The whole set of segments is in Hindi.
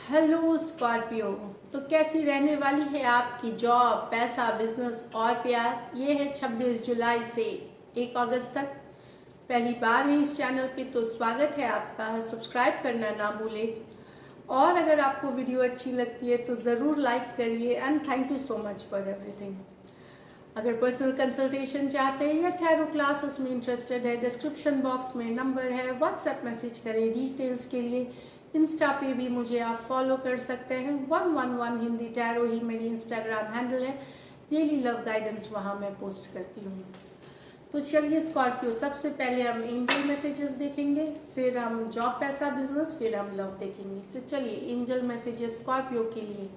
Hello Scorpio. तो कैसी रहने वाली है आपकी जॉब, पैसा, बिजनेस और प्यार। ये है 26 जुलाई से 1 अगस्त तक। पहली बार है इस चैनल पे तो स्वागत है आपका। सब्सक्राइब करना ना भूलें और अगर आपको वीडियो अच्छी लगती है तो ज़रूर लाइक करिए and thank you so much for everything. अगर पर्सनल कंसल्टेशन चाहते हैं या टैरो क्लासेस में इंटरेस्टेड है, डिस्क्रिप्शन बॉक्स में नंबर है, व्हाट्सएप मैसेज करें डिटेल्स के लिए। इंस्टा पे भी मुझे आप फॉलो कर सकते हैं। 111 हिंदी टैरो ही मेरी इंस्टाग्राम हैंडल है। डेली लव गाइडेंस वहाँ मैं पोस्ट करती हूँ। तो चलिए स्कॉर्पियो, सबसे पहले हम एंजल मैसेजेस देखेंगे, फिर हम जॉब, पैसा, बिजनेस, फिर हम लव देखेंगे। तो चलिए एंजल मैसेजेस स्कॉर्पियो के लिए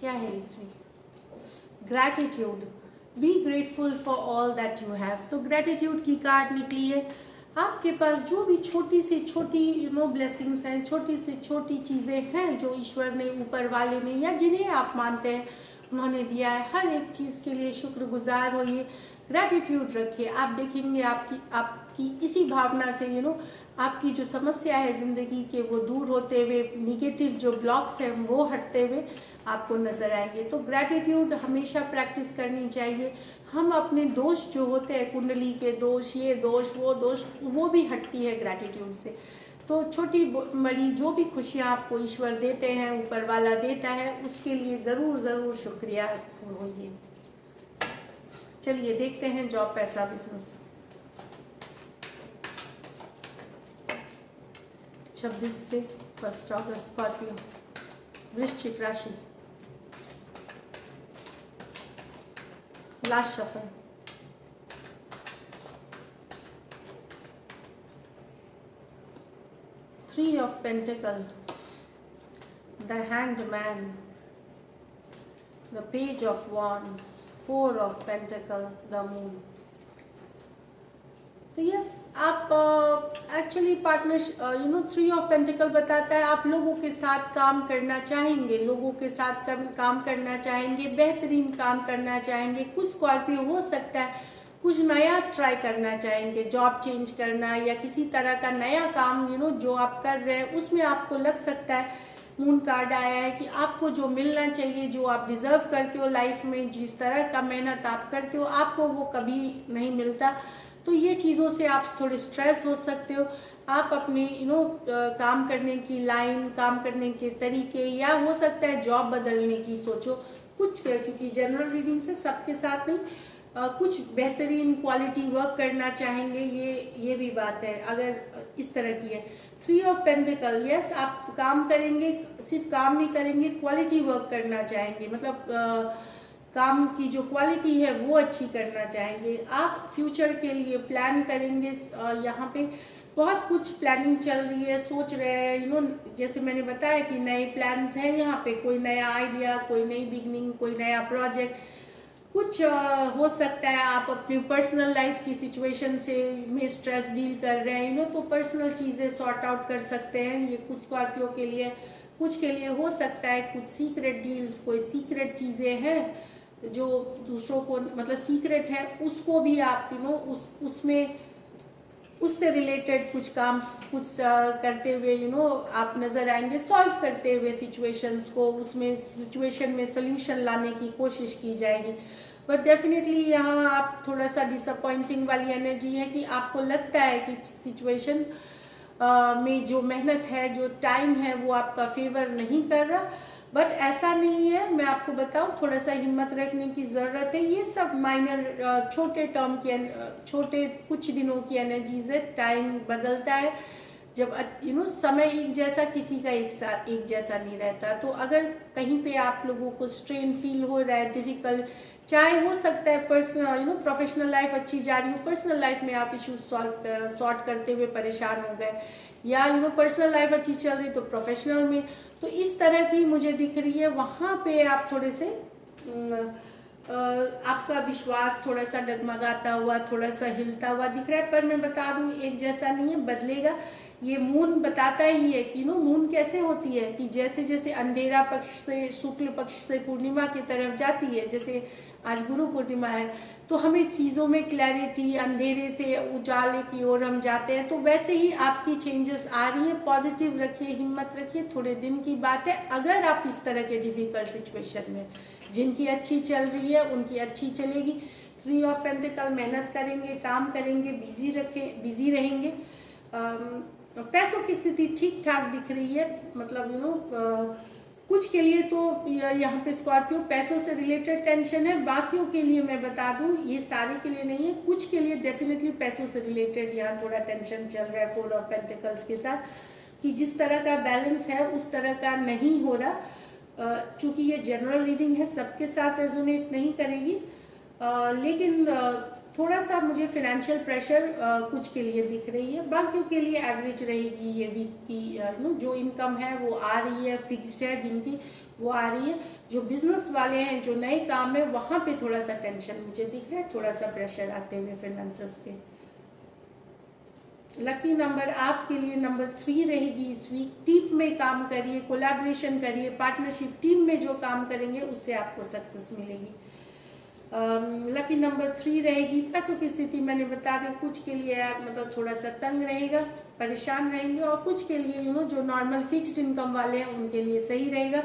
क्या है इस week. Gratitude, be grateful for all that you have. तो ग्रैटिट्यूड की कार्ड निकली है। आपके पास जो भी छोटी से छोटी ब्लेसिंग्स हैं, छोटी से छोटी चीज़ें हैं जो ईश्वर ने, ऊपर वाले ने, या जिन्हें आप मानते हैं उन्होंने दिया है, हर एक चीज़ के लिए शुक्रगुजार होइए, ग्रैटिट्यूड रखिए। आप देखेंगे आपकी इसी भावना से आपकी जो समस्या है ज़िंदगी के वो दूर होते हुए, निगेटिव जो ब्लॉक्स हैं वो हटते हुए आपको नज़र आएंगे। तो ग्रैटिट्यूड हमेशा प्रैक्टिस करनी चाहिए। हम अपने दोष जो होते हैं, कुंडली के दोष, ये दोष, वो भी हटती है ग्रैटिट्यूड से। तो छोटी बड़ी जो भी खुशियाँ आपको ईश्वर देते हैं, ऊपर वाला देता है, उसके लिए ज़रूर ज़रूर शुक्रिया होइए। चलिए देखते हैं जॉब, पैसा, बिजनेस। 26 से 1 अगस्त स्कॉर्पियो, वृश्चिक राशि। Last shuffle, three of pentacle, the hanged man, the page of wands, four of pentacle, the moon. तो यस, आप actually partner, three of pentacle बताता है आप लोगों के साथ काम करना चाहेंगे, लोगों के साथ काम करना चाहेंगे, बेहतरीन काम करना चाहेंगे। कुछ स्कॉर्पियो हो सकता है कुछ नया ट्राई करना चाहेंगे, जॉब चेंज करना या किसी तरह का नया काम जो आप कर रहे हैं उसमें आपको लग सकता है। मून कार्ड आया है कि आपको जो मिलना चाहिए, जो आप डिज़र्व करते हो लाइफ में, जिस तरह का मेहनत आप करते हो, आपको वो कभी नहीं मिलता। तो ये चीज़ों से आप थोड़े स्ट्रेस हो सकते हो। आप अपने काम करने की लाइन, काम करने के तरीके, या हो सकता है जॉब बदलने की सोचो कुछ, क्योंकि जनरल रीडिंग से सबके साथ नहीं, कुछ बेहतरीन क्वालिटी वर्क करना चाहेंगे, ये भी बात है अगर इस तरह की है। थ्री ऑफ पेंटिकल, यस, आप काम करेंगे, सिर्फ काम नहीं करेंगे, क्वालिटी वर्क करना चाहेंगे, मतलब काम की जो क्वालिटी है वो अच्छी करना चाहेंगे। आप फ्यूचर के लिए प्लान करेंगे। यहाँ पे बहुत कुछ प्लानिंग चल रही है, सोच रहे हैं जैसे मैंने बताया कि नए प्लान्स हैं यहाँ पे, कोई नया आइडिया, कोई नई बिगनिंग, कोई नया प्रोजेक्ट, कुछ हो सकता है आप अपनी पर्सनल लाइफ की सिचुएशन से में स्ट्रेस डील कर रहे हैं तो पर्सनल चीज़ें सॉर्ट आउट कर सकते हैं। ये कुछ स्कॉर्पियो के लिए, कुछ के लिए हो सकता है कुछ सीक्रेट डील्स, कोई सीक्रेट चीज़ें हैं जो दूसरों को, मतलब सीक्रेट है, उसको भी आप उसमें उससे रिलेटेड कुछ काम, कुछ करते हुए आप नज़र आएंगे, सॉल्व करते हुए सिचुएशंस को, उसमें सिचुएशन में सोल्यूशन लाने की कोशिश की जाएगी। बट डेफिनेटली यहाँ आप थोड़ा सा डिसअपॉइंटिंग वाली एनर्जी है कि आपको लगता है कि सिचुएशन में जो मेहनत है, जो टाइम है, वो आपका फेवर नहीं कर रहा। बट ऐसा नहीं है, मैं आपको बताऊं, थोड़ा सा हिम्मत रखने की ज़रूरत है। ये सब माइनर, छोटे टर्म की, छोटे कुछ दिनों की एनर्जीज है। टाइम बदलता है, जब समय एक जैसा किसी का एक जैसा नहीं रहता। तो अगर कहीं पे आप लोगों को स्ट्रेन फील हो रहा है, डिफिकल्ट, चाहे हो सकता है पर्सनल प्रोफेशनल लाइफ अच्छी जा रही हो, पर्सनल लाइफ में आप इश्यूज सॉर्ट करते हुए परेशान हो गए, या पर्सनल लाइफ अच्छी चल रही तो प्रोफेशनल में, तो इस तरह की मुझे दिख रही है। वहाँ पे आप थोड़े से आपका विश्वास थोड़ा सा डगमगाता हुआ, थोड़ा सा हिलता हुआ दिख रहा है। पर मैं बता दूं, एक जैसा नहीं है, बदलेगा। ये मून बताता ही है कि मून कैसे होती है कि जैसे जैसे अंधेरा पक्ष से शुक्ल पक्ष से पूर्णिमा की तरफ जाती है, जैसे आज गुरु पूर्णिमा है, तो हमें चीज़ों में क्लैरिटी, अंधेरे से उजाले की ओर हम जाते हैं। तो वैसे ही आपकी चेंजेस आ रही है। पॉजिटिव रखिए, हिम्मत रखिए, थोड़े दिन की बात है। अगर आप इस तरह के डिफिकल्ट सिचुएशन में, जिनकी अच्छी चल रही है उनकी अच्छी चलेगी। 3 ऑफ पेंटिकल, मेहनत करेंगे, काम करेंगे, बिजी रहेंगे। पैसों की स्थिति ठीक ठाक दिख रही है, मतलब कुछ के लिए तो यहाँ पे स्कॉर्पियो पैसों से रिलेटेड टेंशन है। बाकियों के लिए मैं बता दूं, ये सारे के लिए नहीं है, कुछ के लिए डेफिनेटली पैसों से रिलेटेड यहाँ थोड़ा टेंशन चल रहा है 4 ऑफ पेंटिकल्स के साथ, कि जिस तरह का बैलेंस है उस तरह का नहीं हो रहा। चूंकि ये जनरल रीडिंग है, सबके साथ रेजोनेट नहीं करेगी, लेकिन थोड़ा सा मुझे फिनेंशियल प्रेशर कुछ के लिए दिख रही है। बाकियों के लिए एवरेज रहेगी ये वीक की। जो इनकम है वो आ रही है, फिक्स्ड है जिनकी वो आ रही है। जो बिजनेस वाले हैं, जो नए काम है, वहाँ पे थोड़ा सा टेंशन मुझे दिख रहा है, थोड़ा सा प्रेशर आते हुए फाइनेंसेस पे। लकी नंबर आपके लिए नंबर 3 रहेगी इस वीक। टीम में काम करिए, कोलैबोरेशन करिए, पार्टनरशिप, टीम में जो काम करेंगे उससे आपको सक्सेस मिलेगी। लकी नंबर 3 रहेगी। पैसों की स्थिति मैंने बता दी, कुछ के लिए आप मतलब थोड़ा सा तंग रहेगा, परेशान रहेंगे, और कुछ के लिए जो नॉर्मल फिक्स्ड इनकम वाले हैं उनके लिए सही रहेगा।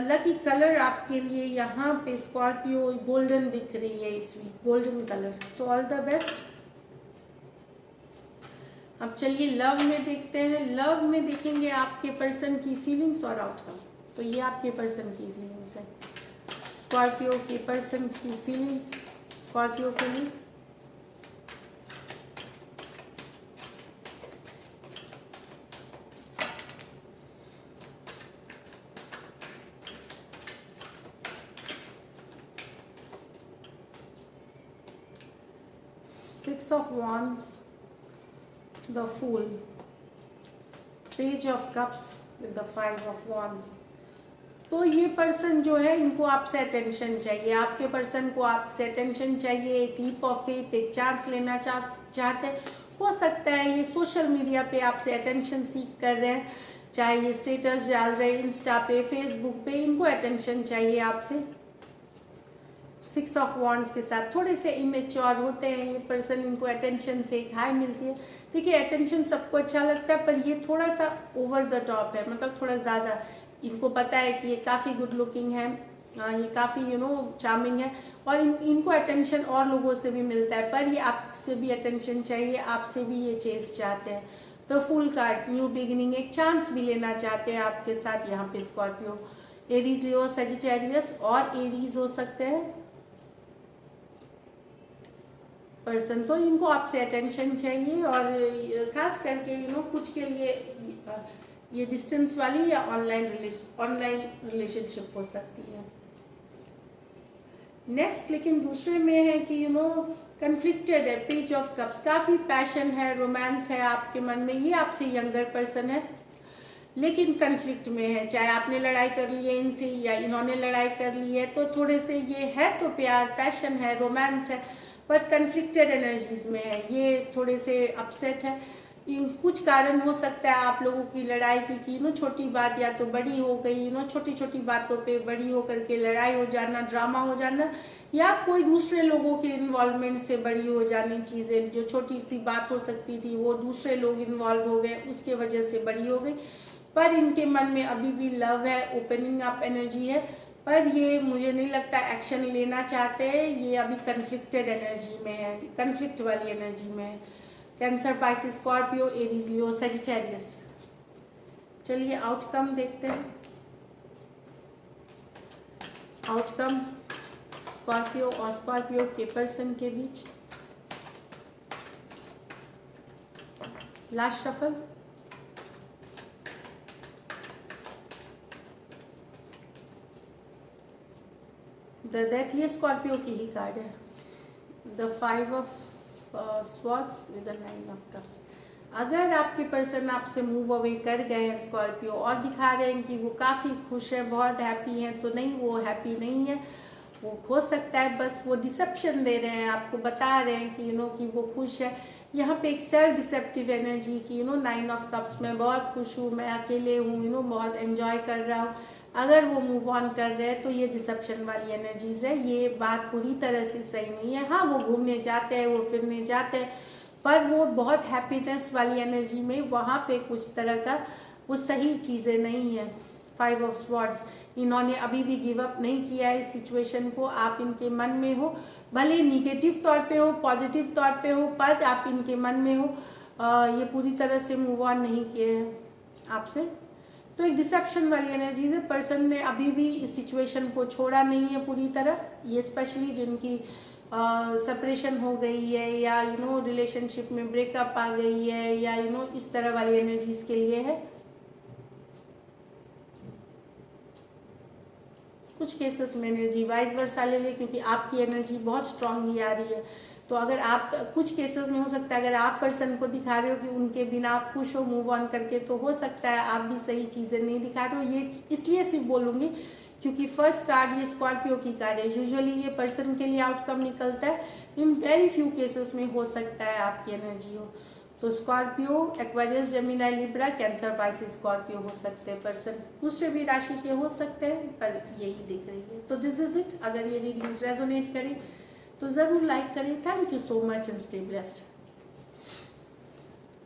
लकी कलर आपके लिए यहाँ पे स्कॉर्पियो गोल्डन दिख रही है इस week, golden colour. So all the best. अब चलिए लव में देखते हैं। लव में देखेंगे आपके पर्सन की फीलिंग्स और आउटकम। तो ये आपके पर्सन की फीलिंग्स है, स्कॉर्पियो के पर्सन की फीलिंग्स स्कॉर्पियो के लिए। Six of Wands, the Fool, Page of Cups with the 5 of Wands। तो ये पर्सन जो है, इनको आपसे अटेंशन चाहिए, आपके पर्सन को आपसे अटेंशन चाहिए, एक लीप ऑफ फेथ, एक चांस लेना चाहते हैं। हो सकता है ये सोशल मीडिया पे आपसे अटेंशन सीख कर रहे हैं, चाहे ये स्टेटस डाल रहे हैं इंस्टा पे, फेसबुक पे, इनको अटेंशन चाहिए आपसे। 6 ऑफ वॉन्ड्स के साथ थोड़े से इमेच्योर होते हैं ये पर्सन, इनको अटेंशन से एक हाई मिलती है। देखिए अटेंशन सबको अच्छा लगता है, पर ये थोड़ा सा ओवर द टॉप है, मतलब थोड़ा ज़्यादा। इनको पता है कि ये काफ़ी गुड लुकिंग है, ये काफ़ी चार्मिंग है, और इनको अटेंशन और लोगों से भी मिलता है, पर ये आपसे भी अटेंशन चाहिए, आपसे भी ये चेस चाहते हैं। तो फुल कार्ड, न्यू बिगिनिंग, एक चांस भी लेना चाहते हैं आपके साथ। यहाँ पे स्कॉर्पियो, एरीज, लियो, सजिटेरियस और एरीज हो सकते हैं पर्सन। तो इनको आपसे अटेंशन चाहिए, और खास करके कुछ के लिए ये डिस्टेंस वाली या ऑनलाइन रिलेशनशिप हो सकती है। नेक्स्ट लेकिन दूसरे में है कि कन्फ्लिक्टेड है, पेज ऑफ कप्स, काफ़ी पैशन है, रोमांस है आपके मन में। ये आपसे यंगर पर्सन है, लेकिन कन्फ्लिक्ट में है। चाहे आपने लड़ाई कर ली है इनसे या इन्होंने लड़ाई कर ली है, तो थोड़े से ये है तो प्यार, पैशन है, रोमांस है, पर कन्फ्लिक्टेड एनर्जीज में है। ये थोड़े से अपसेट है। कुछ कारण हो सकता है आप लोगों की लड़ाई की छोटी बात या तो बड़ी हो गई, छोटी छोटी बातों पे बड़ी हो करके लड़ाई हो जाना, ड्रामा हो जाना, या कोई दूसरे लोगों के इन्वॉल्वमेंट से बड़ी हो जानी चीज़ें। जो छोटी सी बात हो सकती थी वो दूसरे लोग इन्वॉल्व हो गए, उसके वजह से बड़ी हो गई। पर इनके मन में अभी भी लव है, ओपनिंग अप एनर्जी है, पर ये मुझे नहीं लगता एक्शन लेना चाहते हैं। ये अभी कन्फ्लिक्टेड एनर्जी में है, कन्फ्लिक्ट वाली एनर्जी में है। Cancer, Pisces, Scorpio, Aries, Leo, Sagittarius. चलिए आउटकम देखते हैं। आउटकम स्कॉर्पियो और स्कॉर्पियो के पर्सन के बीच। Last shuffle. द डेथ, ये स्कॉर्पियो की ही कार्ड है। The 5 of swords with the 9 of cups. अगर आपके पर्सन आपसे मूव अवे कर गए हैं स्कॉर्पियो, और दिखा रहे हैं कि वो काफ़ी खुश है, बहुत हैप्पी हैं, तो नहीं, वो हैप्पी नहीं है। वो हो सकता है बस वो डिसेप्शन दे रहे हैं, आपको बता रहे हैं कि कि वो खुश है, यहाँ पे एक सेल्फ डिसेप्टिव एनर्जी की, 9 ऑफ कप्स, मैं बहुत खुश हूँ, मैं अकेले हूँ, बहुत एंजॉय कर रहा हूँ। अगर वो मूव ऑन कर रहे हैं तो ये डिसेप्शन वाली एनर्जीज है। ये बात पूरी तरह से सही नहीं है। हाँ, वो घूमने जाते हैं, वो फिरने जाते हैं, पर वो बहुत हैप्पीनेस वाली एनर्जी में, वहाँ पे कुछ तरह का वो सही चीज़ें नहीं है। 5 ऑफ स्वॉर्ड्स, इन्होंने अभी भी गिव अप नहीं किया है इस सिचुएशन को। आप इनके मन में हो, भले निगेटिव तौर पे हो, पॉजिटिव तौर पे हो, पर आप इनके मन में हो। ये पूरी तरह से मूव ऑन नहीं किए हैं आपसे। तो एक डिसेप्शन वाली एनर्जीज है। पर्सन ने अभी भी इस सिचुएशन को छोड़ा नहीं है पूरी तरह। ये स्पेशली जिनकी सेपरेशन हो गई है, या रिलेशनशिप में ब्रेकअप आ गई है, या इस तरह वाली एनर्जीज के लिए है। कुछ केसेस में एनर्जी वाइस वर्सा ले ले, क्योंकि आपकी एनर्जी बहुत स्ट्रांगली आ रही है। तो अगर आप, कुछ केसेस में हो सकता है अगर आप पर्सन को दिखा रहे हो कि उनके बिना आप खुश हो मूव ऑन करके, तो हो सकता है आप भी सही चीज़ें नहीं दिखा रहे हो। ये इसलिए सिर्फ बोलूँगी क्योंकि फर्स्ट कार्ड ये स्कॉर्पियो की कार्ड है। यूजुअली ये पर्सन के लिए आउटकम निकलता है, इन वेरी फ्यू केसेस में हो सकता है आपकी एनर्जी हो। तो Scorpio, Aquarius, Gemini, Libra, cancer, Pisces, Scorpio हो सकते हैं पर्सन। दूसरे भी राशि के हो सकते हैं, पर यही दिख रही है। तो दिस इज इट। अगर ये रीडिंग्स रेजोनेट करें तो ज़रूर लाइक करें। Thank you so much and stay blessed.